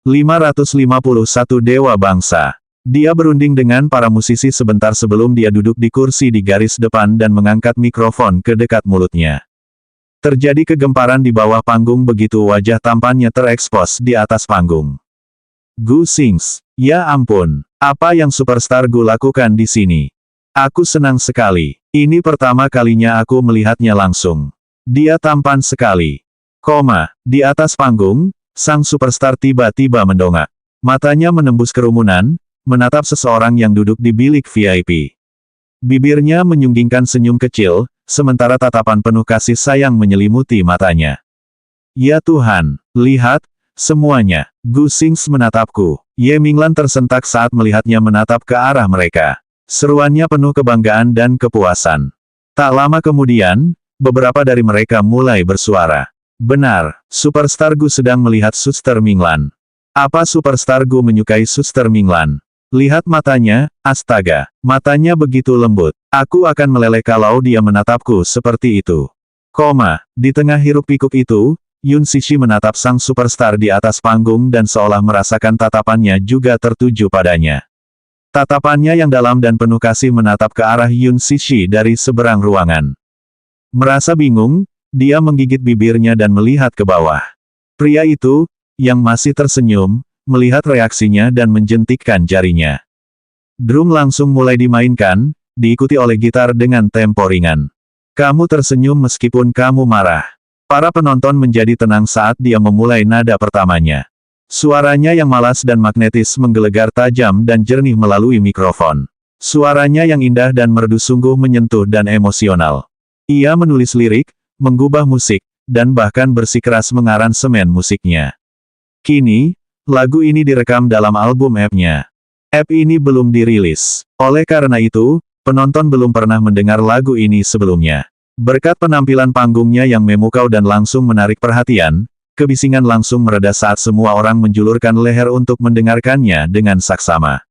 551 Dewa Bangsa. Dia berunding dengan para musisi sebentar sebelum dia duduk di kursi di garis depan dan mengangkat mikrofon ke dekat mulutnya. Terjadi kegemparan di bawah panggung begitu wajah tampannya terekspos di atas panggung. Gu Xingzi, ya ampun, apa yang superstar Gu lakukan di sini? Aku senang sekali. Ini pertama kalinya aku melihatnya langsung. Dia tampan sekali. Di atas panggung, sang superstar tiba-tiba mendongak. Matanya menembus kerumunan, menatap seseorang yang duduk di bilik VIP. Bibirnya menyunggingkan senyum kecil, sementara tatapan penuh kasih sayang menyelimuti matanya. Ya Tuhan, lihat, semuanya. Gu Xingzi menatapku. Ye Minglan tersentak saat melihatnya menatap ke arah mereka. Seruannya penuh kebanggaan dan kepuasan. Tak lama kemudian, beberapa dari mereka mulai bersuara. Benar, Superstar Gu sedang melihat Suster Minglan. Apa Superstar Gu menyukai Suster Minglan? Lihat matanya, astaga, matanya begitu lembut. Aku akan meleleh kalau dia menatapku seperti itu. Di tengah hiruk-pikuk itu, Yun Cixi menatap sang superstar di atas panggung dan seolah merasakan tatapannya juga tertuju padanya. Tatapannya yang dalam dan penuh kasih menatap ke arah Yun Cixi dari seberang ruangan. Merasa bingung, dia menggigit bibirnya dan melihat ke bawah. Pria itu, yang masih tersenyum, melihat reaksinya dan menjentikkan jarinya. Drum langsung mulai dimainkan, diikuti oleh gitar dengan tempo ringan. Kamu tersenyum meskipun kamu marah. Para penonton menjadi tenang saat dia memulai nada pertamanya. Suaranya yang malas dan magnetis menggelegar tajam dan jernih melalui mikrofon. Suaranya yang indah dan merdu sungguh menyentuh dan emosional. Ia menulis lirik, menggubah musik, dan bahkan bersikeras mengaransemen musiknya. Kini, lagu ini direkam dalam album EP-nya. EP ini belum dirilis. Oleh karena itu, penonton belum pernah mendengar lagu ini sebelumnya. Berkat penampilan panggungnya yang memukau dan langsung menarik perhatian, kebisingan langsung mereda saat semua orang menjulurkan leher untuk mendengarkannya dengan saksama.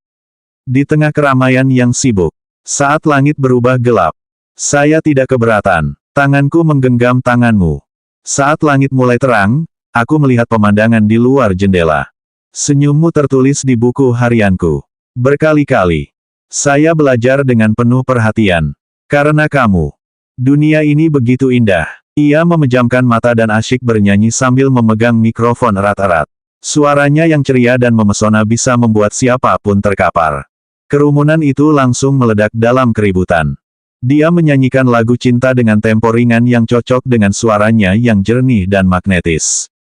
Di tengah keramaian yang sibuk, saat langit berubah gelap, saya tidak keberatan. Tanganku menggenggam tanganmu. Saat langit mulai terang, aku melihat pemandangan di luar jendela. Senyummu tertulis di buku harianku. Berkali-kali. Saya belajar dengan penuh perhatian. Karena kamu. Dunia ini begitu indah. Ia memejamkan mata dan asyik bernyanyi sambil memegang mikrofon erat-erat. Suaranya yang ceria dan memesona bisa membuat siapapun terkapar. Kerumunan itu langsung meledak dalam keributan. Dia menyanyikan lagu cinta dengan tempo ringan yang cocok dengan suaranya yang jernih dan magnetis.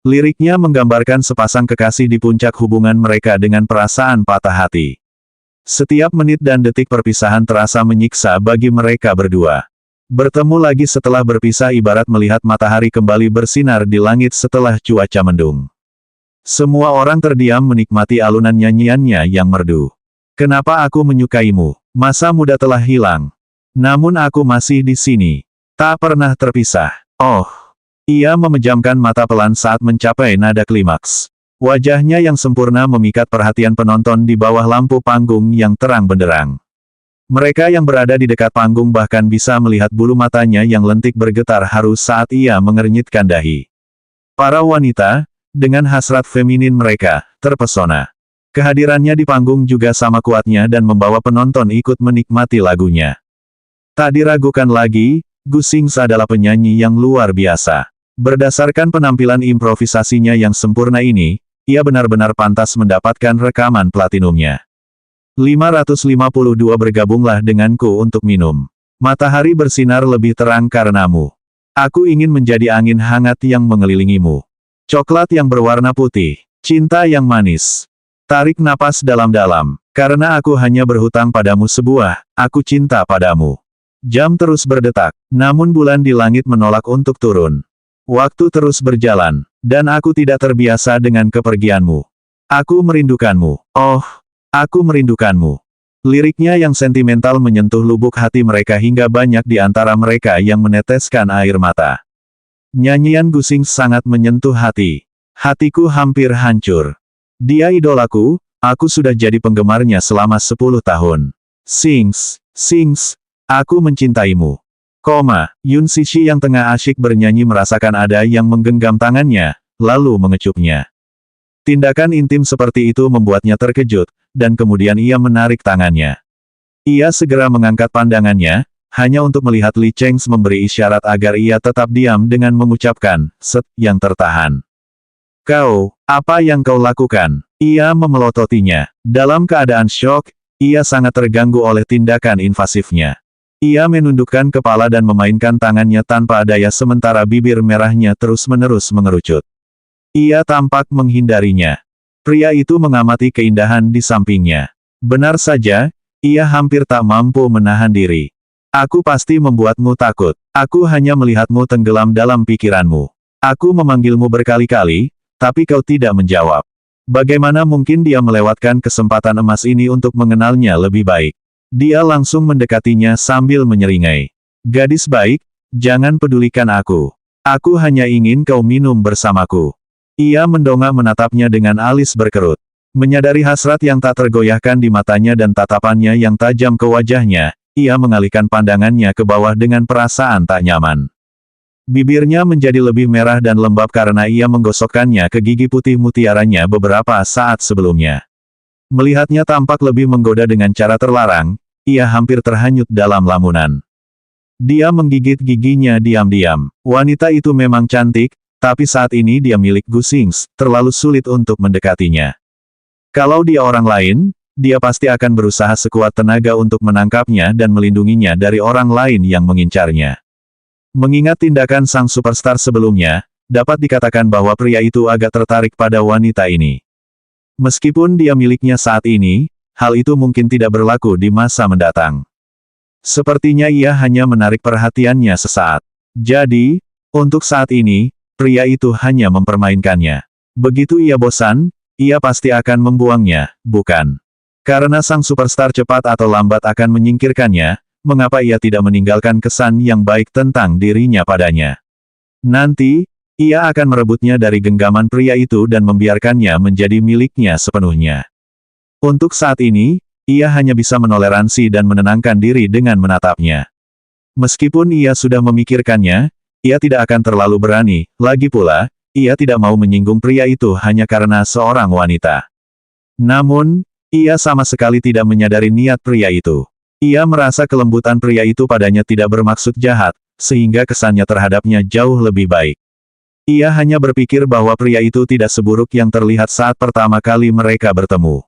Liriknya menggambarkan sepasang kekasih di puncak hubungan mereka dengan perasaan patah hati. Setiap menit dan detik perpisahan terasa menyiksa bagi mereka berdua. Bertemu lagi setelah berpisah ibarat melihat matahari kembali bersinar di langit setelah cuaca mendung. Semua orang terdiam menikmati alunan nyanyiannya yang merdu. Kenapa aku menyukaimu? Masa muda telah hilang. Namun aku masih di sini. Tak pernah terpisah. Ia memejamkan mata pelan saat mencapai nada klimaks. Wajahnya yang sempurna memikat perhatian penonton di bawah lampu panggung yang terang benderang. Mereka yang berada di dekat panggung bahkan bisa melihat bulu matanya yang lentik bergetar haru saat ia mengernyitkan dahi. Para wanita, dengan hasrat feminin mereka, terpesona. Kehadirannya di panggung juga sama kuatnya dan membawa penonton ikut menikmati lagunya. Tak diragukan lagi, Gu Xingzi adalah penyanyi yang luar biasa. Berdasarkan penampilan improvisasinya yang sempurna ini, ia benar-benar pantas mendapatkan rekaman platinumnya. 552 Bergabunglah denganku untuk minum. Matahari bersinar lebih terang karenamu. Aku ingin menjadi angin hangat yang mengelilingimu. Coklat yang berwarna putih. Cinta yang manis. Tarik napas dalam-dalam. Karena aku hanya berhutang padamu sebuah, aku cinta padamu. Jam terus berdetak, namun bulan di langit menolak untuk turun. Waktu terus berjalan, dan aku tidak terbiasa dengan kepergianmu. Aku merindukanmu. Aku merindukanmu. Liriknya yang sentimental menyentuh lubuk hati mereka hingga banyak di antara mereka yang meneteskan air mata. Nyanyian Gu Xingzi sangat menyentuh hati. Hatiku hampir hancur. Dia idolaku, aku sudah jadi penggemarnya selama 10 tahun. Xingzi, aku mencintaimu. Yun Cixi yang tengah asyik bernyanyi merasakan ada yang menggenggam tangannya, lalu mengecupnya. Tindakan intim seperti itu membuatnya terkejut, dan kemudian ia menarik tangannya. Ia segera mengangkat pandangannya, hanya untuk melihat Li Cheng memberi isyarat agar ia tetap diam dengan mengucapkan, "Set," yang tertahan. "Kau, apa yang kau lakukan?" Ia memelototinya. Dalam keadaan syok, ia sangat terganggu oleh tindakan invasifnya. Ia menundukkan kepala dan memainkan tangannya tanpa daya sementara bibir merahnya terus-menerus mengerucut. Ia tampak menghindarinya. Pria itu mengamati keindahan di sampingnya. Benar saja, ia hampir tak mampu menahan diri. "Aku pasti membuatmu takut. Aku hanya melihatmu tenggelam dalam pikiranmu. Aku memanggilmu berkali-kali, tapi kau tidak menjawab. Bagaimana mungkin dia melewatkan kesempatan emas ini untuk mengenalnya lebih baik?" Dia langsung mendekatinya sambil menyeringai. "Gadis baik, jangan pedulikan aku. Aku hanya ingin kau minum bersamaku." Ia mendongak menatapnya dengan alis berkerut. Menyadari hasrat yang tak tergoyahkan di matanya dan tatapannya yang tajam ke wajahnya, ia mengalihkan pandangannya ke bawah dengan perasaan tak nyaman. Bibirnya menjadi lebih merah dan lembab karena ia menggosokkannya ke gigi putih mutiaranya beberapa saat sebelumnya. Melihatnya tampak lebih menggoda dengan cara terlarang, ia hampir terhanyut dalam lamunan. Dia menggigit giginya diam-diam. Wanita itu memang cantik, tapi saat ini dia milik Gu Xingzi, terlalu sulit untuk mendekatinya. Kalau dia orang lain, dia pasti akan berusaha sekuat tenaga untuk menangkapnya dan melindunginya dari orang lain yang mengincarnya. Mengingat tindakan sang superstar sebelumnya, dapat dikatakan bahwa pria itu agak tertarik pada wanita ini. Meskipun dia miliknya saat ini, hal itu mungkin tidak berlaku di masa mendatang. Sepertinya ia hanya menarik perhatiannya sesaat. Jadi, untuk saat ini, pria itu hanya mempermainkannya. Begitu ia bosan, ia pasti akan membuangnya, bukan? Karena sang superstar cepat atau lambat akan menyingkirkannya, mengapa ia tidak meninggalkan kesan yang baik tentang dirinya padanya? Nanti, ia akan merebutnya dari genggaman pria itu dan membiarkannya menjadi miliknya sepenuhnya. Untuk saat ini, ia hanya bisa menoleransi dan menenangkan diri dengan menatapnya. Meskipun ia sudah memikirkannya, ia tidak akan terlalu berani, lagi pula, ia tidak mau menyinggung pria itu hanya karena seorang wanita. Namun, ia sama sekali tidak menyadari niat pria itu. Ia merasa kelembutan pria itu padanya tidak bermaksud jahat, sehingga kesannya terhadapnya jauh lebih baik. Ia hanya berpikir bahwa pria itu tidak seburuk yang terlihat saat pertama kali mereka bertemu.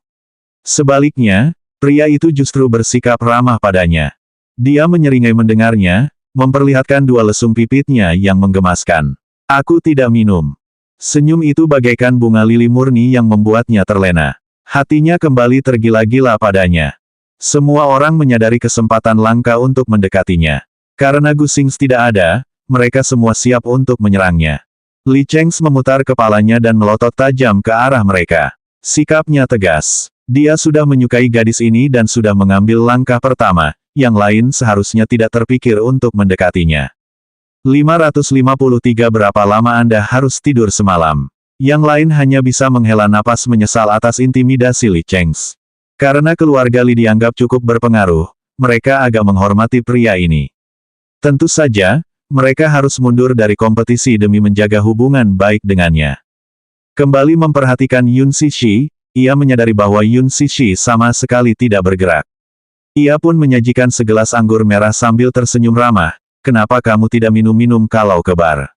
Sebaliknya, pria itu justru bersikap ramah padanya. Dia menyeringai mendengarnya, memperlihatkan dua lesung pipitnya yang menggemaskan. "Aku tidak minum." Senyum itu bagaikan bunga lili murni yang membuatnya terlena. Hatinya kembali tergila-gila padanya. Semua orang menyadari kesempatan langka untuk mendekatinya. Karena Gu Xingzi tidak ada, mereka semua siap untuk menyerangnya. Li Cheng memutar kepalanya dan melotot tajam ke arah mereka. Sikapnya tegas. Dia sudah menyukai gadis ini dan sudah mengambil langkah pertama, yang lain seharusnya tidak terpikir untuk mendekatinya. 553 Berapa lama Anda harus tidur semalam? Yang lain hanya bisa menghela napas menyesal atas intimidasi Li Cheng. Karena keluarga Li dianggap cukup berpengaruh, mereka agak menghormati pria ini. Tentu saja, mereka harus mundur dari kompetisi demi menjaga hubungan baik dengannya. Kembali memperhatikan Yun Cixi, ia menyadari bahwa Yun Cixi sama sekali tidak bergerak. Ia pun menyajikan segelas anggur merah sambil tersenyum ramah. "Kenapa kamu tidak minum-minum kalau ke bar?"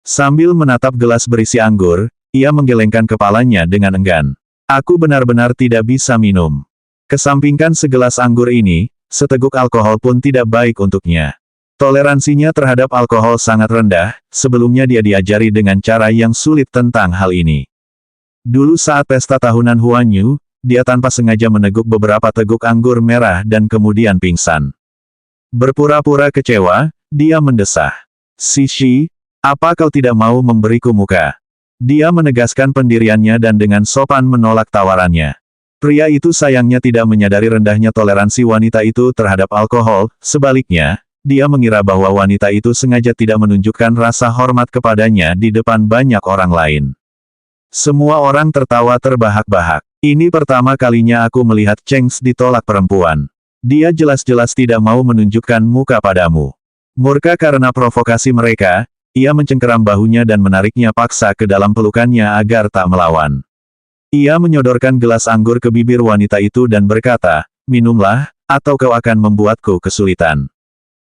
Sambil menatap gelas berisi anggur, ia menggelengkan kepalanya dengan enggan. "Aku benar-benar tidak bisa minum." Kesampingkan segelas anggur ini, seteguk alkohol pun tidak baik untuknya. Toleransinya terhadap alkohol sangat rendah, sebelumnya dia diajari dengan cara yang sulit tentang hal ini. Dulu saat pesta tahunan Huan Yu, dia tanpa sengaja meneguk beberapa teguk anggur merah dan kemudian pingsan. Berpura-pura kecewa, dia mendesah. "Cixi, apa kau tidak mau memberiku muka?" Dia menegaskan pendiriannya dan dengan sopan menolak tawarannya. Pria itu sayangnya tidak menyadari rendahnya toleransi wanita itu terhadap alkohol, sebaliknya, dia mengira bahwa wanita itu sengaja tidak menunjukkan rasa hormat kepadanya di depan banyak orang lain. Semua orang tertawa terbahak-bahak. "Ini pertama kalinya aku melihat Cheng ditolak perempuan. Dia jelas-jelas tidak mau menunjukkan muka padamu." Murka karena provokasi mereka, ia mencengkeram bahunya dan menariknya paksa ke dalam pelukannya agar tak melawan. Ia menyodorkan gelas anggur ke bibir wanita itu dan berkata, "Minumlah, atau kau akan membuatku kesulitan.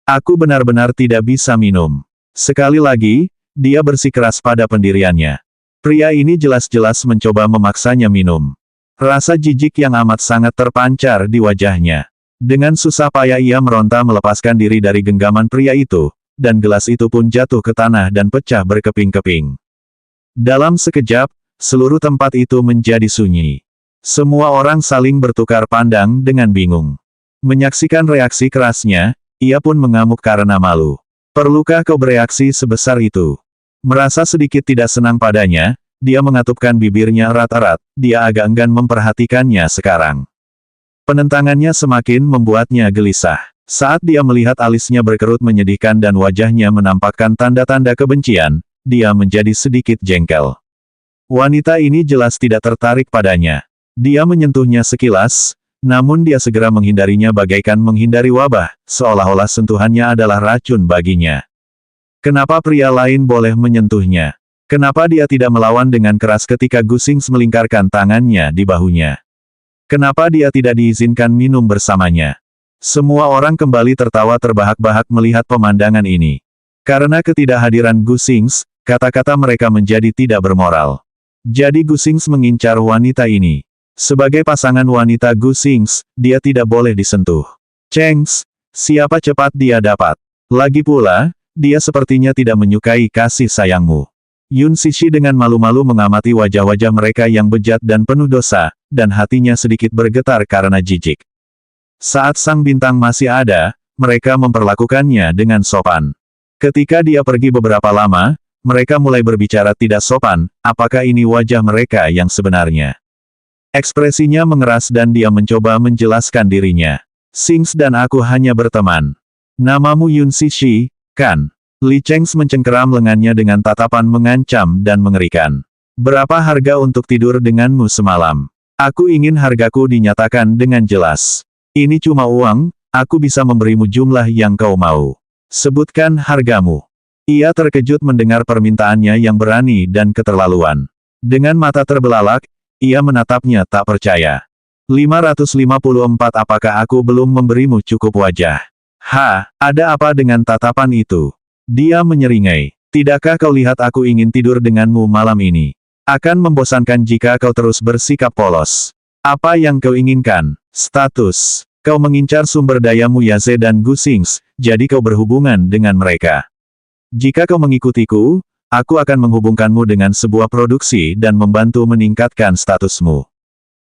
Aku benar-benar tidak bisa minum." Sekali lagi, dia bersikeras pada pendiriannya. Pria ini jelas-jelas mencoba memaksanya minum. Rasa jijik yang amat sangat terpancar di wajahnya. Dengan susah payah ia meronta melepaskan diri dari genggaman pria itu, dan gelas itu pun jatuh ke tanah dan pecah berkeping-keping. Dalam sekejap, seluruh tempat itu menjadi sunyi. Semua orang saling bertukar pandang dengan bingung. Menyaksikan reaksi kerasnya, ia pun mengamuk karena malu. "Perlukah kau bereaksi sebesar itu?" Merasa sedikit tidak senang padanya, dia mengatupkan bibirnya erat-erat, dia agak enggan memperhatikannya sekarang. Penentangannya semakin membuatnya gelisah. Saat dia melihat alisnya berkerut menyedihkan dan wajahnya menampakkan tanda-tanda kebencian, dia menjadi sedikit jengkel. Wanita ini jelas tidak tertarik padanya. Dia menyentuhnya sekilas, namun dia segera menghindarinya bagaikan menghindari wabah, seolah-olah sentuhannya adalah racun baginya. Kenapa pria lain boleh menyentuhnya? Kenapa dia tidak melawan dengan keras ketika Gusings melingkarkan tangannya di bahunya? Kenapa dia tidak diizinkan minum bersamanya? Semua orang kembali tertawa terbahak-bahak melihat pemandangan ini. Karena ketidakhadiran Gusings, kata-kata mereka menjadi tidak bermoral. Jadi Gusings mengincar wanita ini. Sebagai pasangan wanita Gusings, dia tidak boleh disentuh. Cengs, siapa cepat dia dapat. Lagi pula, dia sepertinya tidak menyukai kasih sayangmu. Yun Sishi dengan malu-malu mengamati wajah-wajah mereka yang bejat dan penuh dosa, dan hatinya sedikit bergetar karena jijik. Saat sang bintang masih ada, mereka memperlakukannya dengan sopan. Ketika dia pergi beberapa lama, mereka mulai berbicara tidak sopan, apakah ini wajah mereka yang sebenarnya? Ekspresinya mengeras dan dia mencoba menjelaskan dirinya. "Sings dan aku hanya berteman. Namamu Yun Sishi, kan?" Li Chengs mencengkeram lengannya dengan tatapan mengancam dan mengerikan. "Berapa harga untuk tidur denganmu semalam? Aku ingin hargaku dinyatakan dengan jelas. Ini cuma uang, aku bisa memberimu jumlah yang kau mau. Sebutkan hargamu." Ia terkejut mendengar permintaannya yang berani dan keterlaluan. Dengan mata terbelalak, ia menatapnya tak percaya. 554 apakah aku belum memberimu cukup wajah? Ada apa dengan tatapan itu? Dia menyeringai. "Tidakkah kau lihat aku ingin tidur denganmu malam ini? Akan membosankan jika kau terus bersikap polos. Apa yang kau inginkan? Status. Kau mengincar sumber dayamu Yaze dan Gusings, jadi kau berhubungan dengan mereka. Jika kau mengikutiku, aku akan menghubungkanmu dengan sebuah produksi dan membantu meningkatkan statusmu.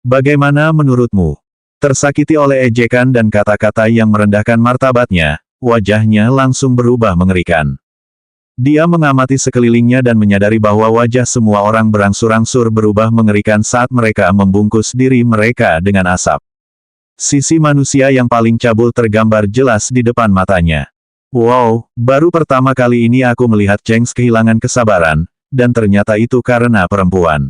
Bagaimana menurutmu?" Tersakiti oleh ejekan dan kata-kata yang merendahkan martabatnya, wajahnya langsung berubah mengerikan. Dia mengamati sekelilingnya dan menyadari bahwa wajah semua orang berangsur-angsur berubah mengerikan saat mereka membungkus diri mereka dengan asap. Sisi manusia yang paling cabul tergambar jelas di depan matanya. Wow, baru pertama kali ini aku melihat Cengs kehilangan kesabaran, dan ternyata itu karena perempuan.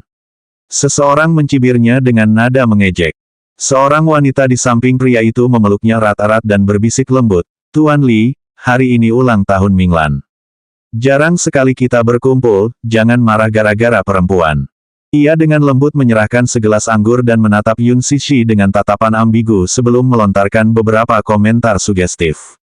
Seseorang mencibirnya dengan nada mengejek. Seorang wanita di samping pria itu memeluknya erat-erat dan berbisik lembut, "Tuan Li, hari ini ulang tahun Minglan. Jarang sekali kita berkumpul, jangan marah gara-gara perempuan." Ia dengan lembut menyerahkan segelas anggur dan menatap Yun Sishi dengan tatapan ambigu sebelum melontarkan beberapa komentar sugestif.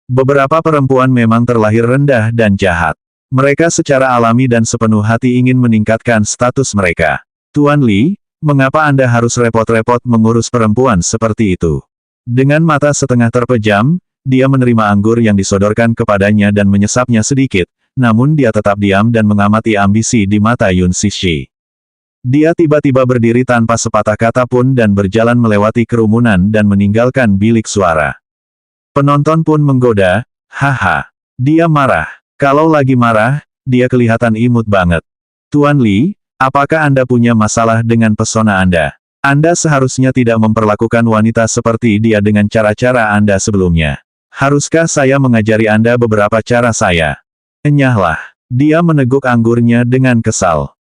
Beberapa perempuan memang terlahir rendah dan jahat. Mereka secara alami dan sepenuh hati ingin meningkatkan status mereka. "Tuan Li, mengapa Anda harus repot-repot mengurus perempuan seperti itu?" Dengan mata setengah terpejam, dia menerima anggur yang disodorkan kepadanya dan menyesapnya sedikit, namun dia tetap diam dan mengamati ambisi di mata Yun Sishi. Dia tiba-tiba berdiri tanpa sepatah kata pun dan berjalan melewati kerumunan dan meninggalkan bilik suara. Penonton pun menggoda, haha. Dia marah. Kalau lagi marah, dia kelihatan imut banget. "Tuan Li, apakah Anda punya masalah dengan pesona Anda? Anda seharusnya tidak memperlakukan wanita seperti dia dengan cara-cara Anda sebelumnya. Haruskah saya mengajari Anda beberapa cara saya?" "Enyahlah." Dia meneguk anggurnya dengan kesal.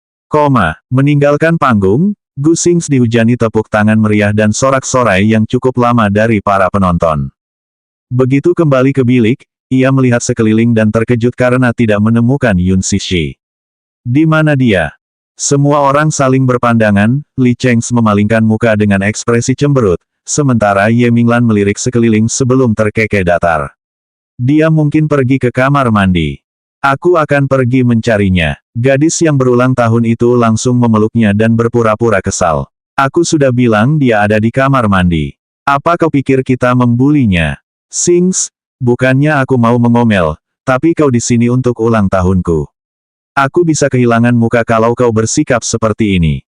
Meninggalkan panggung, Gusings dihujani tepuk tangan meriah dan sorak-sorai yang cukup lama dari para penonton. Begitu kembali ke bilik, ia melihat sekeliling dan terkejut karena tidak menemukan Yun Sishi. Di mana dia? Semua orang saling berpandangan, Li Cheng's memalingkan muka dengan ekspresi cemberut, sementara Ye Minglan melirik sekeliling sebelum terkekeh datar. Dia mungkin pergi ke kamar mandi. Aku akan pergi mencarinya. Gadis yang berulang tahun itu langsung memeluknya dan berpura-pura kesal. Aku sudah bilang dia ada di kamar mandi. Apa kau pikir kita membulinya? Sings, bukannya aku mau mengomel, tapi kau di sini untuk ulang tahunku. Aku bisa kehilangan muka kalau kau bersikap seperti ini.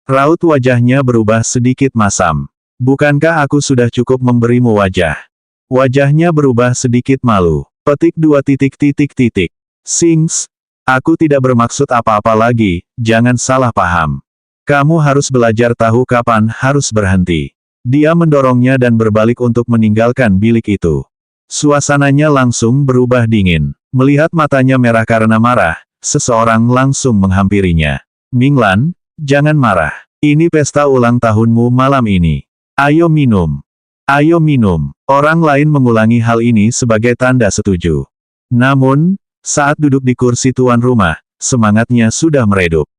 Raut wajahnya berubah sedikit masam. Bukankah aku sudah cukup memberimu wajah? Wajahnya berubah sedikit malu. Petik 2 titik. Sings, aku tidak bermaksud apa-apa lagi, jangan salah paham. Kamu harus belajar tahu kapan harus berhenti. Dia mendorongnya dan berbalik untuk meninggalkan bilik itu. Suasananya langsung berubah dingin. Melihat matanya merah karena marah, seseorang langsung menghampirinya. Minglan, jangan marah. Ini pesta ulang tahunmu malam ini. Ayo minum. Ayo minum. Orang lain mengulangi hal ini sebagai tanda setuju. Namun, saat duduk di kursi tuan rumah, semangatnya sudah meredup.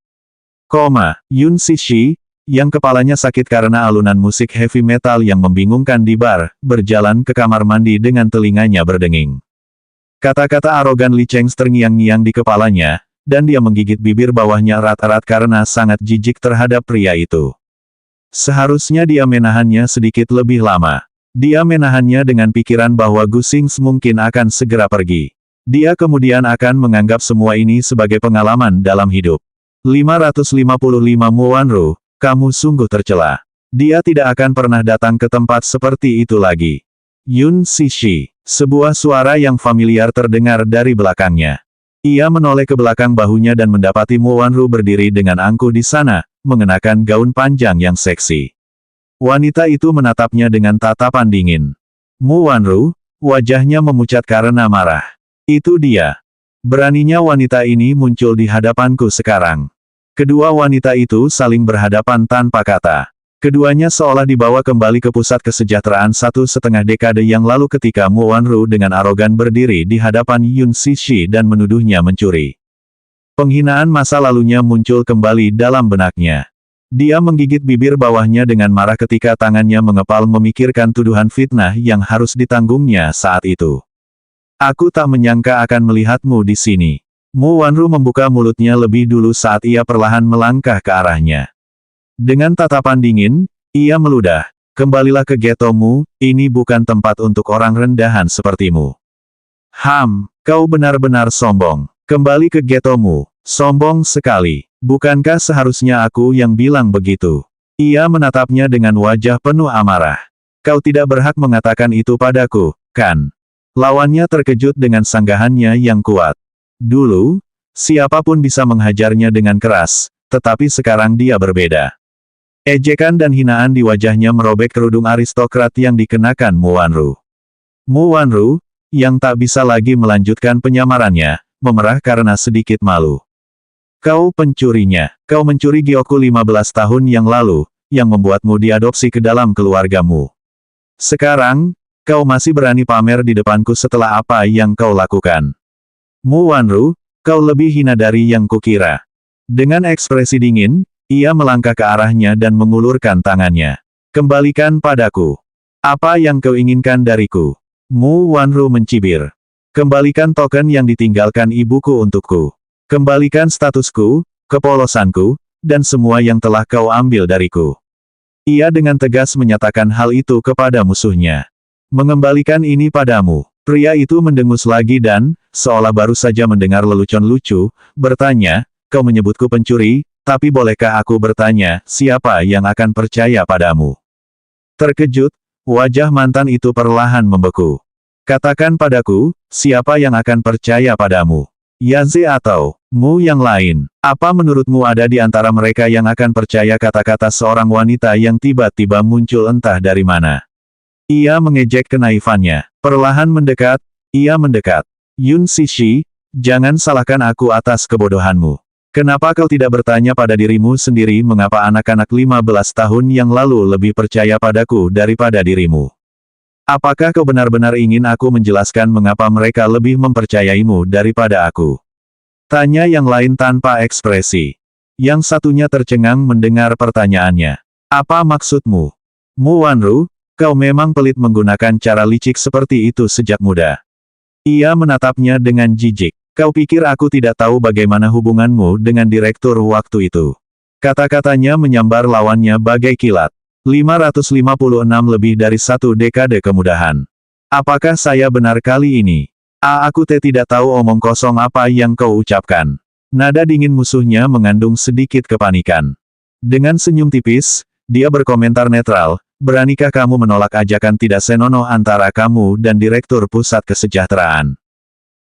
Yun Sishi, yang kepalanya sakit karena alunan musik heavy metal yang membingungkan di bar, berjalan ke kamar mandi dengan telinganya berdenging. Kata-kata arogan Li Cheng terngiang-ngiang di kepalanya, dan dia menggigit bibir bawahnya erat-erat karena sangat jijik terhadap pria itu. Seharusnya dia menahannya sedikit lebih lama. Dia menahannya dengan pikiran bahwa Gu Xing's mungkin akan segera pergi. Dia kemudian akan menganggap semua ini sebagai pengalaman dalam hidup. 555 Mu Wanru, kamu sungguh tercela. Dia tidak akan pernah datang ke tempat seperti itu lagi. Yun Sishi. Sebuah suara yang familiar terdengar dari belakangnya. Ia menoleh ke belakang bahunya dan mendapati Mu Wanru berdiri dengan angkuh di sana, mengenakan gaun panjang yang seksi. Wanita itu menatapnya dengan tatapan dingin. Mu Wanru, wajahnya memucat karena marah. Itu dia. Beraninya wanita ini muncul di hadapanku sekarang. Kedua wanita itu saling berhadapan tanpa kata. Keduanya seolah dibawa kembali ke pusat kesejahteraan 1,5 dekade yang lalu ketika Mu Wanru dengan arogan berdiri di hadapan Yun Sishi dan menuduhnya mencuri. Penghinaan masa lalunya muncul kembali dalam benaknya. Dia menggigit bibir bawahnya dengan marah ketika tangannya mengepal memikirkan tuduhan fitnah yang harus ditanggungnya saat itu. Aku tak menyangka akan melihatmu di sini. Mu Wanru membuka mulutnya lebih dulu saat ia perlahan melangkah ke arahnya. Dengan tatapan dingin, ia meludah, kembalilah ke getomu, ini bukan tempat untuk orang rendahan sepertimu. Kau benar-benar sombong. Kembali ke getomu, sombong sekali. Bukankah seharusnya aku yang bilang begitu? Ia menatapnya dengan wajah penuh amarah. Kau tidak berhak mengatakan itu padaku, kan? Lawannya terkejut dengan sanggahannya yang kuat. Dulu, siapapun bisa menghajarnya dengan keras, tetapi sekarang dia berbeda. Ejekan dan hinaan di wajahnya merobek kerudung aristokrat yang dikenakan Mu Wanru. Mu Wanru, yang tak bisa lagi melanjutkan penyamarannya, memerah karena sedikit malu. Kau pencurinya. Kau mencuri Gyoku 15 tahun yang lalu, yang membuatmu diadopsi ke dalam keluargamu. Sekarang, kau masih berani pamer di depanku setelah apa yang kau lakukan. Mu Wanru, kau lebih hina dari yang kukira. Dengan ekspresi dingin, ia melangkah ke arahnya dan mengulurkan tangannya. Kembalikan padaku. Apa yang kau inginkan dariku? Mu Wanru mencibir. Kembalikan token yang ditinggalkan ibuku untukku. Kembalikan statusku, kepolosanku, dan semua yang telah kau ambil dariku. Ia dengan tegas menyatakan hal itu kepada musuhnya. Mengembalikan ini padamu. Pria itu mendengus lagi dan, seolah baru saja mendengar lelucon lucu, bertanya, kau menyebutku pencuri, tapi bolehkah aku bertanya, siapa yang akan percaya padamu? Terkejut, wajah mantan itu perlahan membeku. Katakan padaku, siapa yang akan percaya padamu? Yaze atau Mu yang lain? Apa menurutmu ada di antara mereka yang akan percaya kata-kata seorang wanita yang tiba-tiba muncul entah dari mana? Ia mengejek kenaifannya. Perlahan mendekat, ia mendekat. Yun Sishi, jangan salahkan aku atas kebodohanmu. Kenapa kau tidak bertanya pada dirimu sendiri mengapa anak-anak 15 tahun yang lalu lebih percaya padaku daripada dirimu? Apakah kau benar-benar ingin aku menjelaskan mengapa mereka lebih mempercayaimu daripada aku? Tanya yang lain tanpa ekspresi. Yang satunya tercengang mendengar pertanyaannya. Apa maksudmu? Mu Wanru, kau memang pelit menggunakan cara licik seperti itu sejak muda. Ia menatapnya dengan jijik. Kau pikir aku tidak tahu bagaimana hubunganmu dengan direktur waktu itu? Kata-katanya menyambar lawannya bagai kilat. 556 lebih dari 1 dekade kemudahan. Apakah saya benar kali ini? Aku tidak tahu omong kosong apa yang kau ucapkan. Nada dingin musuhnya mengandung sedikit kepanikan. Dengan senyum tipis, dia berkomentar netral, beranikah kamu menolak ajakan tidak senonoh antara kamu dan Direktur Pusat Kesejahteraan?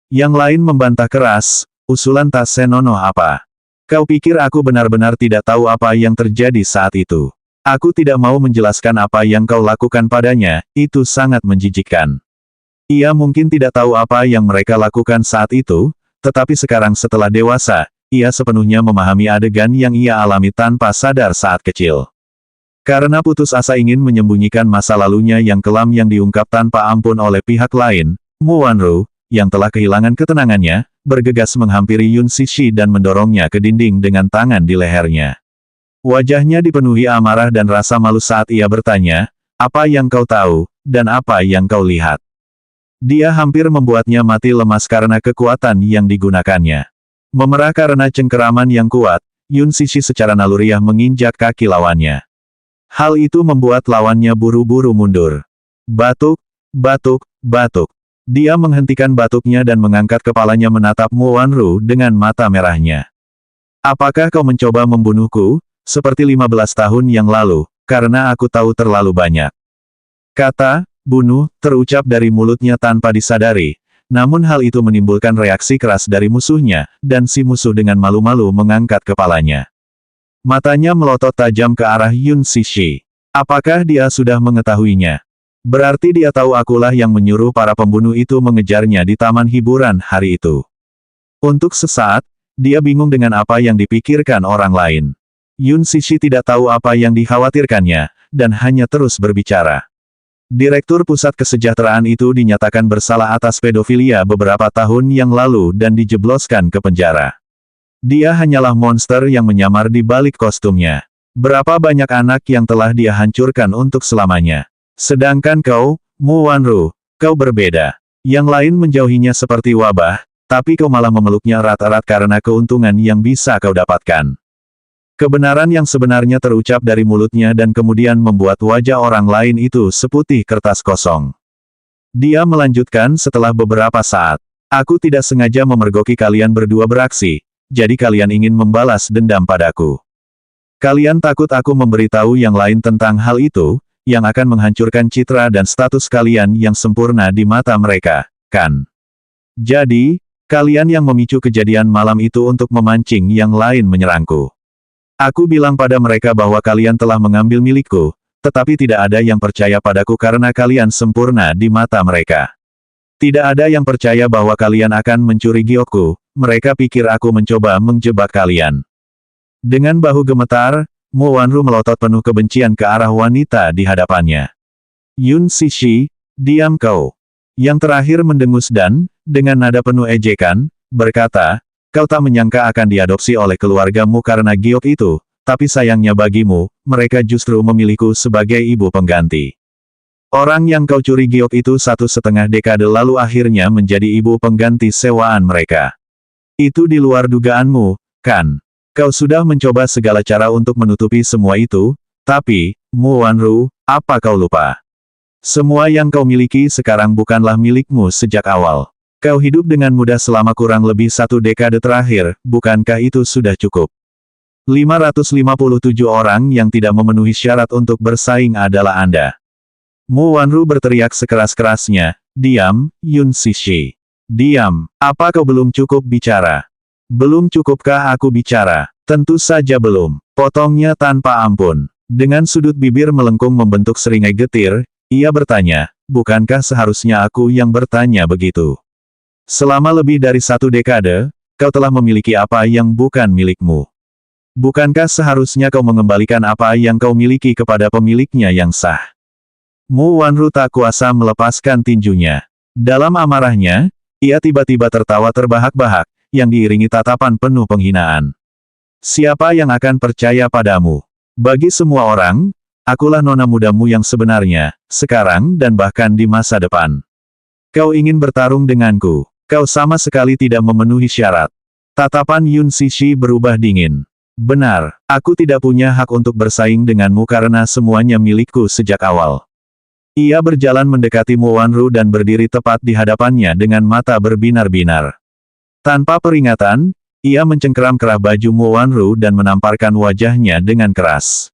Yang lain membantah keras, usulan tak senonoh apa? Kau pikir aku benar-benar tidak tahu apa yang terjadi saat itu? Aku tidak mau menjelaskan apa yang kau lakukan padanya, itu sangat menjijikkan. Ia mungkin tidak tahu apa yang mereka lakukan saat itu, tetapi sekarang setelah dewasa, ia sepenuhnya memahami adegan yang ia alami tanpa sadar saat kecil. Karena putus asa ingin menyembunyikan masa lalunya yang kelam yang diungkap tanpa ampun oleh pihak lain, Mu Wanru, yang telah kehilangan ketenangannya, bergegas menghampiri Yun Sishi dan mendorongnya ke dinding dengan tangan di lehernya. Wajahnya dipenuhi amarah dan rasa malu saat ia bertanya, apa yang kau tahu, dan apa yang kau lihat? Dia hampir membuatnya mati lemas karena kekuatan yang digunakannya. Memerah karena cengkeraman yang kuat, Yun Sishi secara naluriah menginjak kaki lawannya. Hal itu membuat lawannya buru-buru mundur. Batuk, batuk, batuk. Dia menghentikan batuknya dan mengangkat kepalanya menatap Mu Wanru dengan mata merahnya. Apakah kau mencoba membunuhku, seperti 15 tahun yang lalu, karena aku tahu terlalu banyak? Kata bunuh, terucap dari mulutnya tanpa disadari, namun hal itu menimbulkan reaksi keras dari musuhnya, dan si musuh dengan malu-malu mengangkat kepalanya. Matanya melotot tajam ke arah Yun Sishi. Apakah dia sudah mengetahuinya? Berarti dia tahu akulah yang menyuruh para pembunuh itu mengejarnya di taman hiburan hari itu. Untuk sesaat, dia bingung dengan apa yang dipikirkan orang lain. Yun Sishi tidak tahu apa yang dikhawatirkannya, dan hanya terus berbicara. Direktur Pusat Kesejahteraan itu dinyatakan bersalah atas pedofilia beberapa tahun yang lalu dan dijebloskan ke penjara. Dia hanyalah monster yang menyamar di balik kostumnya. Berapa banyak anak yang telah dia hancurkan untuk selamanya. Sedangkan kau, Mu Wanru, kau berbeda. Yang lain menjauhinya seperti wabah, tapi kau malah memeluknya erat-erat karena keuntungan yang bisa kau dapatkan. Kebenaran yang sebenarnya terucap dari mulutnya dan kemudian membuat wajah orang lain itu seputih kertas kosong. Dia melanjutkan setelah beberapa saat. Aku tidak sengaja memergoki kalian berdua beraksi, jadi kalian ingin membalas dendam padaku. Kalian takut aku memberitahu yang lain tentang hal itu, yang akan menghancurkan citra dan status kalian yang sempurna di mata mereka, kan? Jadi, kalian yang memicu kejadian malam itu untuk memancing yang lain menyerangku. Aku bilang pada mereka bahwa kalian telah mengambil milikku, tetapi tidak ada yang percaya padaku karena kalian sempurna di mata mereka. Tidak ada yang percaya bahwa kalian akan mencuri giokku, mereka pikir aku mencoba menjebak kalian. Dengan bahu gemetar, Mu Wanru melotot penuh kebencian ke arah wanita di hadapannya. Yun Sishi, diam kau. Yang terakhir mendengus dan, dengan nada penuh ejekan, berkata, kau tak menyangka akan diadopsi oleh keluargamu karena giok itu, tapi sayangnya bagimu, mereka justru memilihku sebagai ibu pengganti. Orang yang kau curi giok itu 1,5 dekade lalu akhirnya menjadi ibu pengganti sewaan mereka. Itu di luar dugaanmu, kan? Kau sudah mencoba segala cara untuk menutupi semua itu, tapi, Mu Wanru, apa kau lupa? Semua yang kau miliki sekarang bukanlah milikmu sejak awal. Kau hidup dengan mudah selama kurang lebih 1 dekade terakhir, bukankah itu sudah cukup? 557 orang yang tidak memenuhi syarat untuk bersaing adalah Anda. Mu Wanru berteriak sekeras-kerasnya, diam, Yun Sishi. Diam, apa kau belum cukup bicara? Belum cukupkah aku bicara? Tentu saja belum. Potongnya tanpa ampun. Dengan sudut bibir melengkung membentuk seringai getir, ia bertanya, bukankah seharusnya aku yang bertanya begitu? Selama lebih dari 1 dekade, kau telah memiliki apa yang bukan milikmu. Bukankah seharusnya kau mengembalikan apa yang kau miliki kepada pemiliknya yang sah? Mu Wanru tak kuasa melepaskan tinjunya. Dalam amarahnya, ia tiba-tiba tertawa terbahak-bahak, yang diiringi tatapan penuh penghinaan. Siapa yang akan percaya padamu? Bagi semua orang, akulah nona mudamu yang sebenarnya, sekarang dan bahkan di masa depan. Kau ingin bertarung denganku. Kau sama sekali tidak memenuhi syarat. Tatapan Yun Cixi berubah dingin. Benar, aku tidak punya hak untuk bersaing denganmu karena semuanya milikku sejak awal. Ia berjalan mendekati Mo Wanru dan berdiri tepat di hadapannya dengan mata berbinar-binar. Tanpa peringatan, ia mencengkeram kerah baju Mo Wanru dan menamparkan wajahnya dengan keras.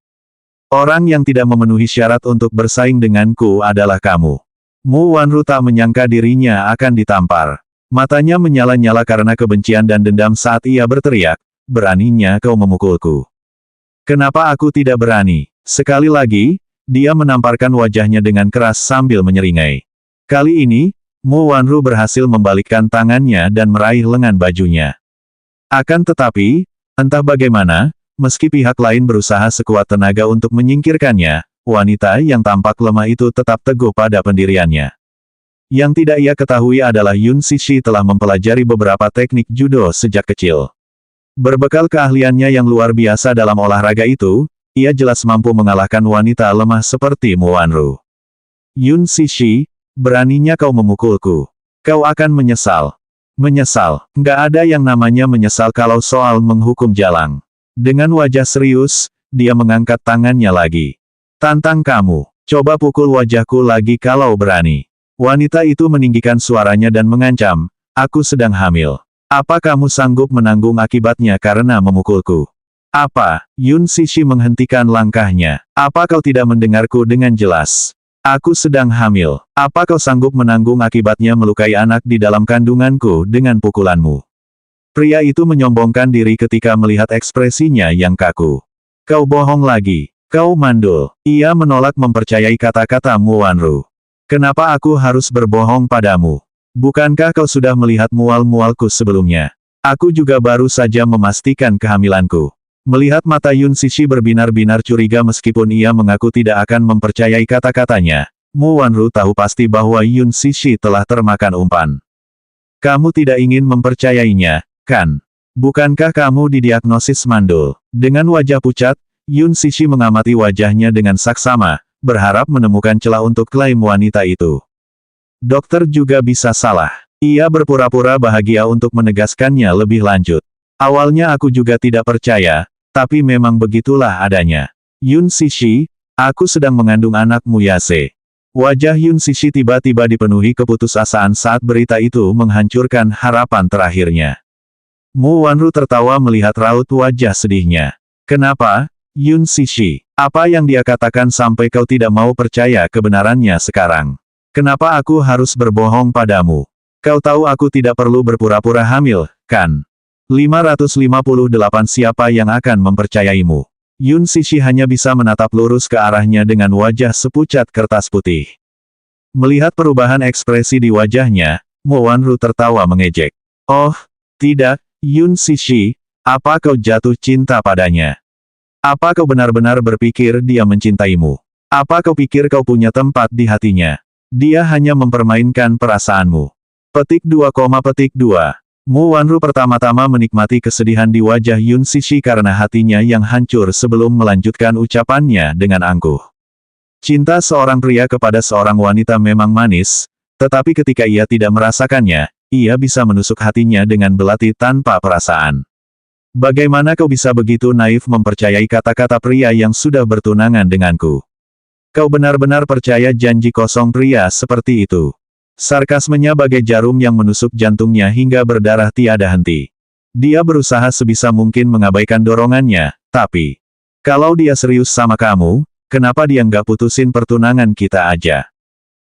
Orang yang tidak memenuhi syarat untuk bersaing denganku adalah kamu. Mo Wanru tak menyangka dirinya akan ditampar. Matanya menyala-nyala karena kebencian dan dendam saat ia berteriak, "Beraninya kau memukulku. Kenapa aku tidak berani?" Sekali lagi, dia menamparkan wajahnya dengan keras sambil menyeringai. Kali ini, Mo Wanru berhasil membalikkan tangannya dan meraih lengan bajunya. Akan tetapi, entah bagaimana, meski pihak lain berusaha sekuat tenaga untuk menyingkirkannya, wanita yang tampak lemah itu tetap teguh pada pendiriannya. Yang tidak ia ketahui adalah Yun Cixi telah mempelajari beberapa teknik judo sejak kecil. Berbekal keahliannya yang luar biasa dalam olahraga itu, ia jelas mampu mengalahkan wanita lemah seperti Mo Wanru. Yun Cixi, beraninya kau memukulku. Kau akan menyesal. Menyesal. Nggak ada yang namanya menyesal kalau soal menghukum Jalang. Dengan wajah serius, dia mengangkat tangannya lagi. Tantang kamu. Coba pukul wajahku lagi kalau berani. Wanita itu meninggikan suaranya dan mengancam, aku sedang hamil. Apa kamu sanggup menanggung akibatnya karena memukulku? Apa? Yun Cixi menghentikan langkahnya. Apa kau tidak mendengarku dengan jelas? Aku sedang hamil. Apa kau sanggup menanggung akibatnya melukai anak di dalam kandunganku dengan pukulanmu? Pria itu menyombongkan diri ketika melihat ekspresinya yang kaku. Kau bohong lagi. Kau mandul. Ia menolak mempercayai kata-kata Mo Wanru. Kenapa aku harus berbohong padamu? Bukankah kau sudah melihat mual-mualku sebelumnya? Aku juga baru saja memastikan kehamilanku. Melihat mata Yun Cixi berbinar-binar curiga meskipun ia mengaku tidak akan mempercayai kata-katanya, Mo Wanru tahu pasti bahwa Yun Cixi telah termakan umpan. Kamu tidak ingin mempercayainya, kan? Bukankah kamu didiagnosis mandul? Dengan wajah pucat, Yun Cixi mengamati wajahnya dengan saksama, berharap menemukan celah untuk klaim wanita itu. Dokter juga bisa salah. Ia berpura-pura bahagia untuk menegaskannya lebih lanjut. Awalnya aku juga tidak percaya, tapi memang begitulah adanya. Yun Cixi, aku sedang mengandung anakmu Yase. Wajah Yun Cixi tiba-tiba dipenuhi keputusasaan saat berita itu menghancurkan harapan terakhirnya. Mo Wanru tertawa melihat raut wajah sedihnya. Kenapa, Yun Cixi? Apa yang dia katakan sampai kau tidak mau percaya kebenarannya sekarang? Kenapa aku harus berbohong padamu? Kau tahu aku tidak perlu berpura-pura hamil, kan? 558 Siapa yang akan mempercayaimu? Yun Cixi hanya bisa menatap lurus ke arahnya dengan wajah sepucat kertas putih. Melihat perubahan ekspresi di wajahnya, Mo Wanru tertawa mengejek. Oh, tidak, Yun Cixi, apa kau jatuh cinta padanya? Apa kau benar-benar berpikir dia mencintaimu? Apa kau pikir kau punya tempat di hatinya? Dia hanya mempermainkan perasaanmu. Petik 2, Mo Wanru pertama-tama menikmati kesedihan di wajah Yun Cixi karena hatinya yang hancur sebelum melanjutkan ucapannya dengan angkuh. Cinta seorang pria kepada seorang wanita memang manis, tetapi ketika ia tidak merasakannya, ia bisa menusuk hatinya dengan belati tanpa perasaan. Bagaimana kau bisa begitu naif mempercayai kata-kata pria yang sudah bertunangan denganku? Kau benar-benar percaya janji kosong pria seperti itu? Sarkasmenya bagai jarum yang menusuk jantungnya hingga berdarah tiada henti. Dia berusaha sebisa mungkin mengabaikan dorongannya, tapi kalau dia serius sama kamu, kenapa dia nggak putusin pertunangan kita aja?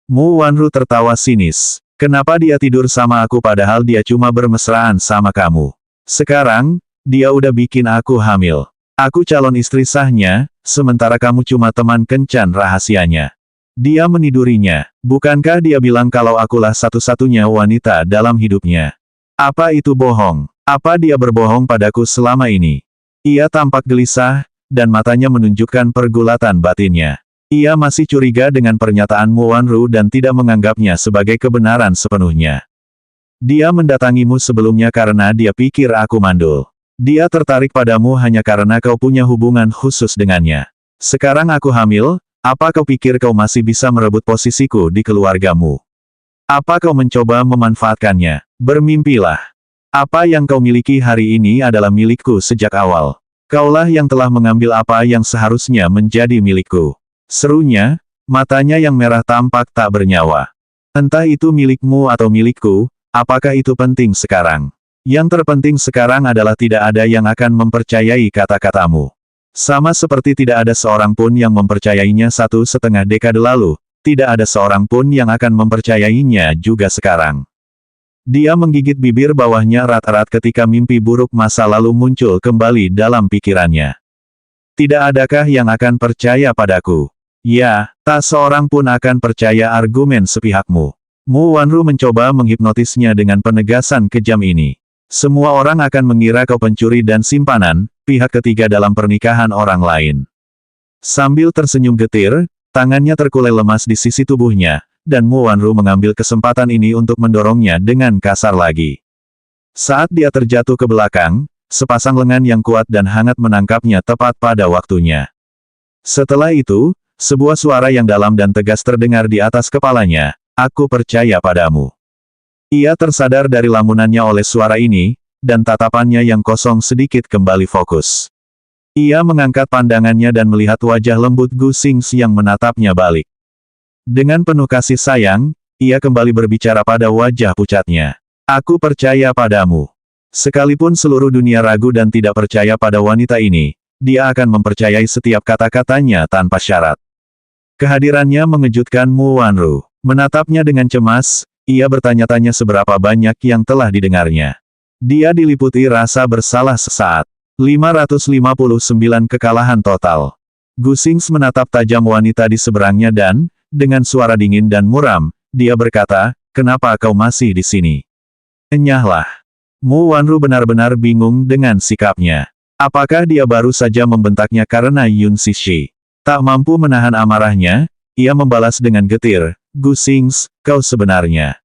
Mo Wanru tertawa sinis. Kenapa dia tidur sama aku padahal dia cuma bermesraan sama kamu? Sekarang, dia udah bikin aku hamil. Aku calon istri sahnya, sementara kamu cuma teman kencan rahasianya. Dia menidurinya. Bukankah dia bilang kalau akulah satu-satunya wanita dalam hidupnya? Apa itu bohong? Apa dia berbohong padaku selama ini? Ia tampak gelisah, dan matanya menunjukkan pergulatan batinnya. Ia masih curiga dengan pernyataan Mo Wanru dan tidak menganggapnya sebagai kebenaran sepenuhnya. Dia mendatangimu sebelumnya karena dia pikir aku mandul. Dia tertarik padamu hanya karena kau punya hubungan khusus dengannya. Sekarang aku hamil, apa kau pikir kau masih bisa merebut posisiku di keluargamu? Apa kau mencoba memanfaatkannya? Bermimpilah. Apa yang kau miliki hari ini adalah milikku sejak awal. Kaulah yang telah mengambil apa yang seharusnya menjadi milikku. Serunya, matanya yang merah tampak tak bernyawa. Entah itu milikmu atau milikku, apakah itu penting sekarang? Yang terpenting sekarang adalah tidak ada yang akan mempercayai kata-katamu. Sama seperti tidak ada seorang pun yang mempercayainya 1,5 dekade lalu, tidak ada seorang pun yang akan mempercayainya juga sekarang. Dia menggigit bibir bawahnya erat-erat ketika mimpi buruk masa lalu muncul kembali dalam pikirannya. Tidak adakah yang akan percaya padaku? Ya, tak seorang pun akan percaya argumen sepihakmu. Mu Wanru mencoba menghipnotisnya dengan penegasan kejam ini. Semua orang akan mengira kau pencuri dan simpanan, pihak ketiga dalam pernikahan orang lain. Sambil tersenyum getir, tangannya terkulai lemas di sisi tubuhnya, dan Mu Wanru mengambil kesempatan ini untuk mendorongnya dengan kasar lagi. Saat dia terjatuh ke belakang, sepasang lengan yang kuat dan hangat menangkapnya tepat pada waktunya. Setelah itu, sebuah suara yang dalam dan tegas terdengar di atas kepalanya, "Aku percaya padamu." Ia tersadar dari lamunannya oleh suara ini, dan tatapannya yang kosong sedikit kembali fokus. Ia mengangkat pandangannya dan melihat wajah lembut Gu Xingzi yang menatapnya balik. Dengan penuh kasih sayang, ia kembali berbicara pada wajah pucatnya. "Aku percaya padamu." Sekalipun seluruh dunia ragu dan tidak percaya pada wanita ini, dia akan mempercayai setiap kata-katanya tanpa syarat. Kehadirannya mengejutkan Mu Wanru. Menatapnya dengan cemas, ia bertanya-tanya seberapa banyak yang telah didengarnya. Dia diliputi rasa bersalah sesaat. 559 kekalahan total. Gu Xingzi menatap tajam wanita di seberangnya dan, dengan suara dingin dan muram, dia berkata, "Kenapa kau masih di sini?" "Enyahlah." Mu Wanru benar-benar bingung dengan sikapnya. Apakah dia baru saja membentaknya karena Yun Cixi? Tak mampu menahan amarahnya, ia membalas dengan getir, "Gu Xingzi, kau sebenarnya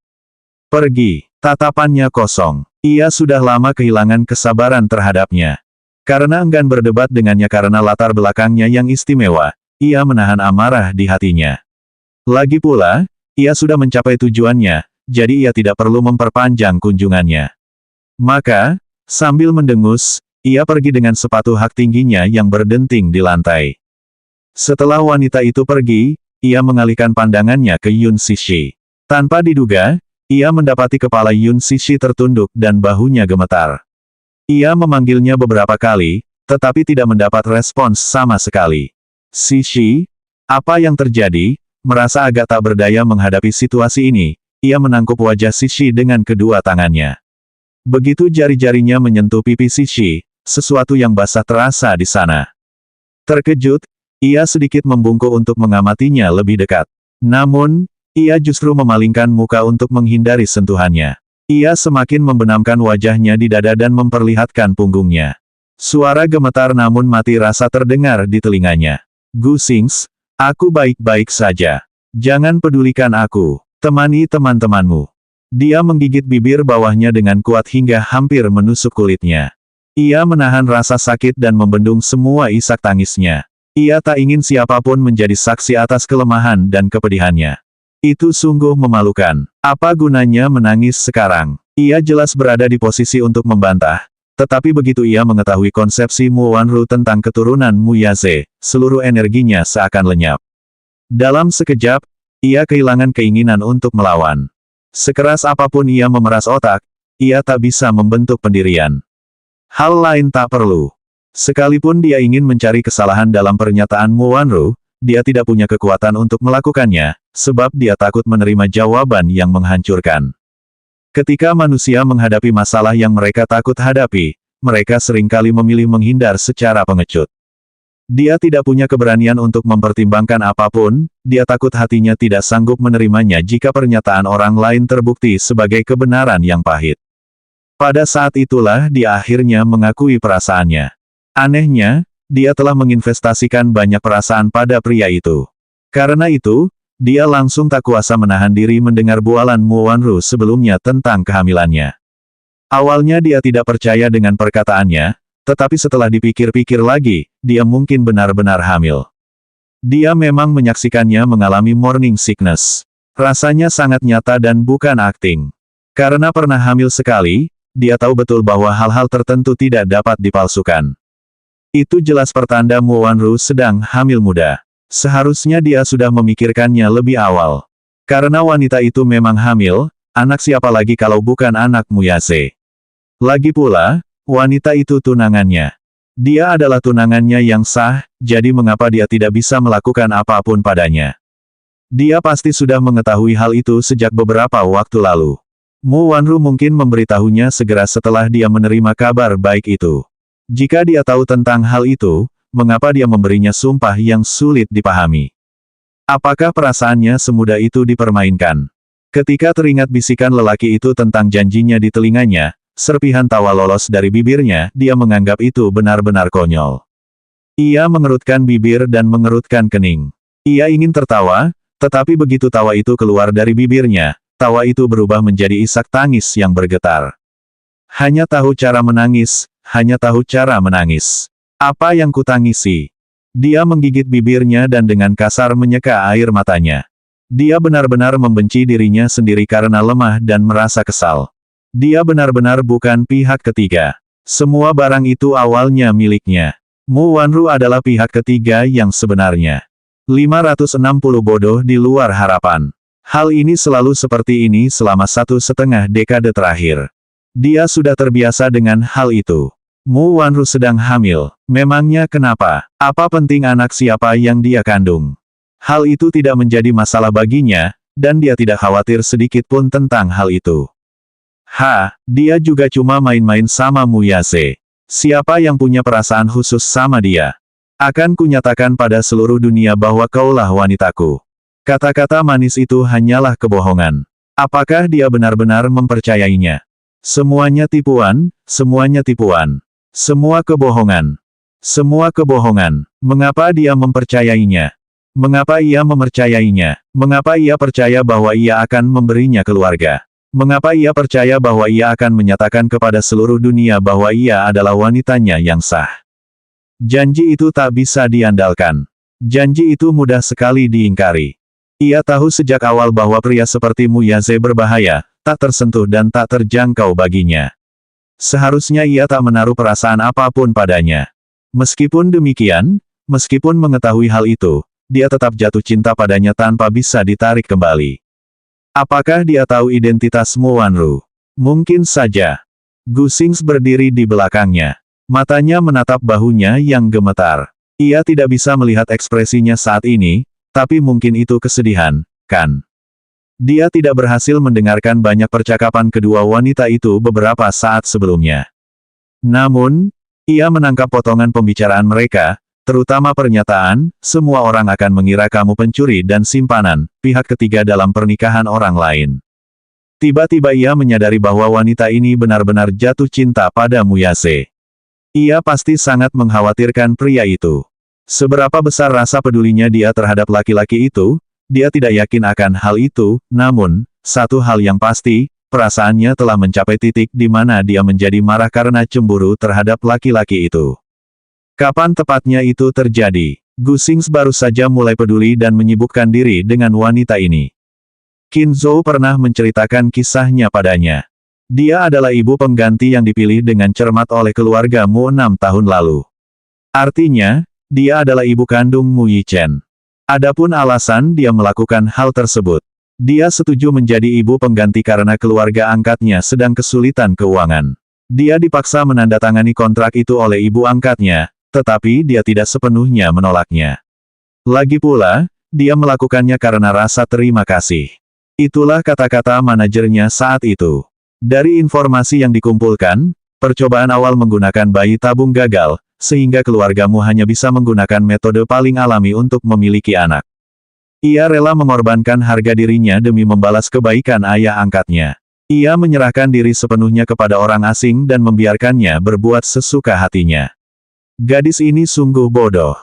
pergi." Tatapannya kosong. Ia sudah lama kehilangan kesabaran terhadapnya. Karena enggan berdebat dengannya karena latar belakangnya yang istimewa, ia menahan amarah di hatinya. Lagi pula, ia sudah mencapai tujuannya, jadi ia tidak perlu memperpanjang kunjungannya. Maka, sambil mendengus, ia pergi dengan sepatu hak tingginya yang berdenting di lantai. Setelah wanita itu pergi, ia mengalihkan pandangannya ke Yun Cixi. Tanpa diduga, ia mendapati kepala Yun Cixi tertunduk dan bahunya gemetar. Ia memanggilnya beberapa kali, tetapi tidak mendapat respons sama sekali. "Cixi, apa yang terjadi?" Merasa agak tak berdaya menghadapi situasi ini, ia menangkup wajah Cixi dengan kedua tangannya. Begitu jari-jarinya menyentuh pipi Cixi, sesuatu yang basah terasa di sana. Terkejut, ia sedikit membungkuk untuk mengamatinya lebih dekat. Namun, ia justru memalingkan muka untuk menghindari sentuhannya. Ia semakin membenamkan wajahnya di dada dan memperlihatkan punggungnya. Suara gemetar namun mati rasa terdengar di telinganya. "Gu Xingzi, aku baik-baik saja. Jangan pedulikan aku. Temani teman-temanmu." Dia menggigit bibir bawahnya dengan kuat hingga hampir menusuk kulitnya. Ia menahan rasa sakit dan membendung semua isak tangisnya. Ia tak ingin siapapun menjadi saksi atas kelemahan dan kepedihannya. Itu sungguh memalukan. Apa gunanya menangis sekarang? Ia jelas berada di posisi untuk membantah. Tetapi begitu ia mengetahui konsepsi Mu Wanru tentang keturunan Mu Yaze, seluruh energinya seakan lenyap. Dalam sekejap, ia kehilangan keinginan untuk melawan. Sekeras apapun ia memeras otak, ia tak bisa membentuk pendirian. Hal lain tak perlu. Sekalipun dia ingin mencari kesalahan dalam pernyataan Mu Wanru, dia tidak punya kekuatan untuk melakukannya, sebab dia takut menerima jawaban yang menghancurkan. Ketika manusia menghadapi masalah yang mereka takut hadapi, mereka seringkali memilih menghindar secara pengecut. Dia tidak punya keberanian untuk mempertimbangkan apapun, dia takut hatinya tidak sanggup menerimanya jika pernyataan orang lain terbukti sebagai kebenaran yang pahit. Pada saat itulah dia akhirnya mengakui perasaannya. Anehnya, dia telah menginvestasikan banyak perasaan pada pria itu. Karena itu, Dia langsung tak kuasa menahan diri mendengar bualan Mo Wanru sebelumnya tentang kehamilannya. Awalnya dia tidak percaya dengan perkataannya, tetapi setelah dipikir-pikir lagi, dia mungkin benar-benar hamil. Dia memang menyaksikannya mengalami morning sickness. Rasanya sangat nyata dan bukan akting. Karena pernah hamil sekali, dia tahu betul bahwa hal-hal tertentu tidak dapat dipalsukan. Itu jelas pertanda Mo Wanru sedang hamil muda. Seharusnya dia sudah memikirkannya lebih awal. Karena wanita itu memang hamil, anak siapa lagi kalau bukan anak Muyase. Lagi pula, wanita itu tunangannya. Dia adalah tunangannya yang sah, jadi mengapa dia tidak bisa melakukan apapun padanya? Dia pasti sudah mengetahui hal itu sejak beberapa waktu lalu. Mo Wanru mungkin memberitahunya segera setelah dia menerima kabar baik itu. Jika dia tahu tentang hal itu, mengapa dia memberinya sumpah yang sulit dipahami? Apakah perasaannya semudah itu dipermainkan? Ketika teringat bisikan lelaki itu tentang janjinya di telinganya, serpihan tawa lolos dari bibirnya, dia menganggap itu benar-benar konyol. Ia mengerutkan bibir dan mengerutkan kening. Ia ingin tertawa, tetapi begitu tawa itu keluar dari bibirnya, tawa itu berubah menjadi isak tangis yang bergetar. Hanya tahu cara menangis, hanya tahu cara menangis. Apa yang kutangisi? Dia menggigit bibirnya dan dengan kasar menyeka air matanya. Dia benar-benar membenci dirinya sendiri karena lemah dan merasa kesal. Dia benar-benar bukan pihak ketiga. Semua barang itu awalnya miliknya. Mo Wanru adalah pihak ketiga yang sebenarnya. 560 bodoh di luar harapan. Hal ini selalu seperti ini selama 1,5 dekade terakhir. Dia sudah terbiasa dengan hal itu. Mo Wanru sedang hamil. Memangnya kenapa? Apa penting anak siapa yang dia kandung? Hal itu tidak menjadi masalah baginya, dan dia tidak khawatir sedikit pun tentang hal itu. Dia juga cuma main-main sama Muyase. Siapa yang punya perasaan khusus sama dia? Akan kunyatakan pada seluruh dunia bahwa kaulah wanitaku. Kata-kata manis itu hanyalah kebohongan. Apakah dia benar-benar mempercayainya? Semuanya tipuan, semuanya tipuan. Semua kebohongan. Semua kebohongan. Mengapa dia mempercayainya? Mengapa ia mempercayainya? Mengapa ia percaya bahwa ia akan memberinya keluarga? Mengapa ia percaya bahwa ia akan menyatakan kepada seluruh dunia bahwa ia adalah wanitanya yang sah? Janji itu tak bisa diandalkan. Janji itu mudah sekali diingkari. Ia tahu sejak awal bahwa pria seperti Muyase berbahaya, tak tersentuh dan tak terjangkau baginya. Seharusnya ia tak menaruh perasaan apapun padanya. Meskipun demikian, meskipun mengetahui hal itu, dia tetap jatuh cinta padanya tanpa bisa ditarik kembali. Apakah dia tahu identitas Mo Wanru? Mungkin saja. Gu Xingzi berdiri di belakangnya. Matanya menatap bahunya yang gemetar. Ia tidak bisa melihat ekspresinya saat ini, tapi mungkin itu kesedihan, kan? Dia tidak berhasil mendengarkan banyak percakapan kedua wanita itu beberapa saat sebelumnya. Namun, ia menangkap potongan pembicaraan mereka, terutama pernyataan, semua orang akan mengira kamu pencuri dan simpanan, pihak ketiga dalam pernikahan orang lain. Tiba-tiba ia menyadari bahwa wanita ini benar-benar jatuh cinta pada Muyase. Ia pasti sangat mengkhawatirkan pria itu. Seberapa besar rasa pedulinya dia terhadap laki-laki itu, dia tidak yakin akan hal itu, namun, satu hal yang pasti, perasaannya telah mencapai titik di mana dia menjadi marah karena cemburu terhadap laki-laki itu. Kapan tepatnya itu terjadi? Gu Xingzi baru saja mulai peduli dan menyibukkan diri dengan wanita ini. Qin Zhou pernah menceritakan kisahnya padanya. Dia adalah ibu pengganti yang dipilih dengan cermat oleh keluarga Mu 6 tahun lalu. Artinya, dia adalah ibu kandung Mu Yichen. Adapun alasan dia melakukan hal tersebut. Dia setuju menjadi ibu pengganti karena keluarga angkatnya sedang kesulitan keuangan. Dia dipaksa menandatangani kontrak itu oleh ibu angkatnya, tetapi dia tidak sepenuhnya menolaknya. Lagi pula, dia melakukannya karena rasa terima kasih. Itulah kata-kata manajernya saat itu. Dari informasi yang dikumpulkan, percobaan awal menggunakan bayi tabung gagal, sehingga keluargamu hanya bisa menggunakan metode paling alami untuk memiliki anak. Ia rela mengorbankan harga dirinya demi membalas kebaikan ayah angkatnya. Ia menyerahkan diri sepenuhnya kepada orang asing dan membiarkannya berbuat sesuka hatinya. Gadis ini sungguh bodoh.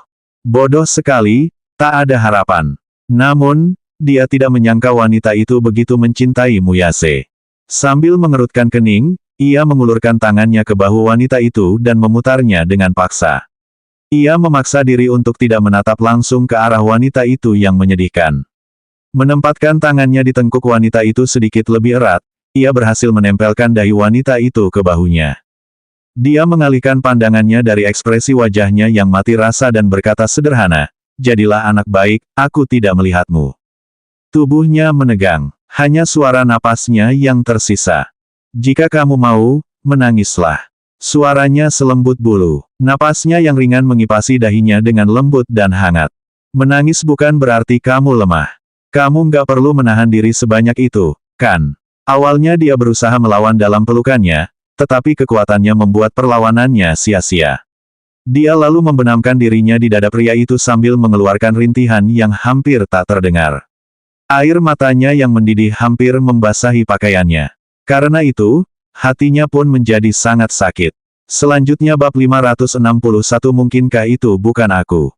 Bodoh sekali, tak ada harapan. Namun, Dia tidak menyangka wanita itu begitu mencintai Muyase. Sambil mengerutkan kening, ia mengulurkan tangannya ke bahu wanita itu dan memutarnya dengan paksa. Ia memaksa diri untuk tidak menatap langsung ke arah wanita itu yang menyedihkan. Menempatkan tangannya di tengkuk wanita itu sedikit lebih erat, ia berhasil menempelkan dahi wanita itu ke bahunya. Dia mengalihkan pandangannya dari ekspresi wajahnya yang mati rasa dan berkata sederhana, "Jadilah anak baik, aku tidak melihatmu." Tubuhnya menegang, hanya suara napasnya yang tersisa. "Jika kamu mau, menangislah." Suaranya selembut bulu. Napasnya yang ringan mengipasi dahinya dengan lembut dan hangat. "Menangis bukan berarti kamu lemah. Kamu nggak perlu menahan diri sebanyak itu, kan?" Awalnya dia berusaha melawan dalam pelukannya, tetapi kekuatannya membuat perlawanannya sia-sia. Dia lalu membenamkan dirinya di dada pria itu sambil mengeluarkan rintihan yang hampir tak terdengar. Air matanya yang mendidih hampir membasahi pakaiannya. Karena itu, hatinya pun menjadi sangat sakit. Selanjutnya bab 561 mungkinkah itu bukan aku?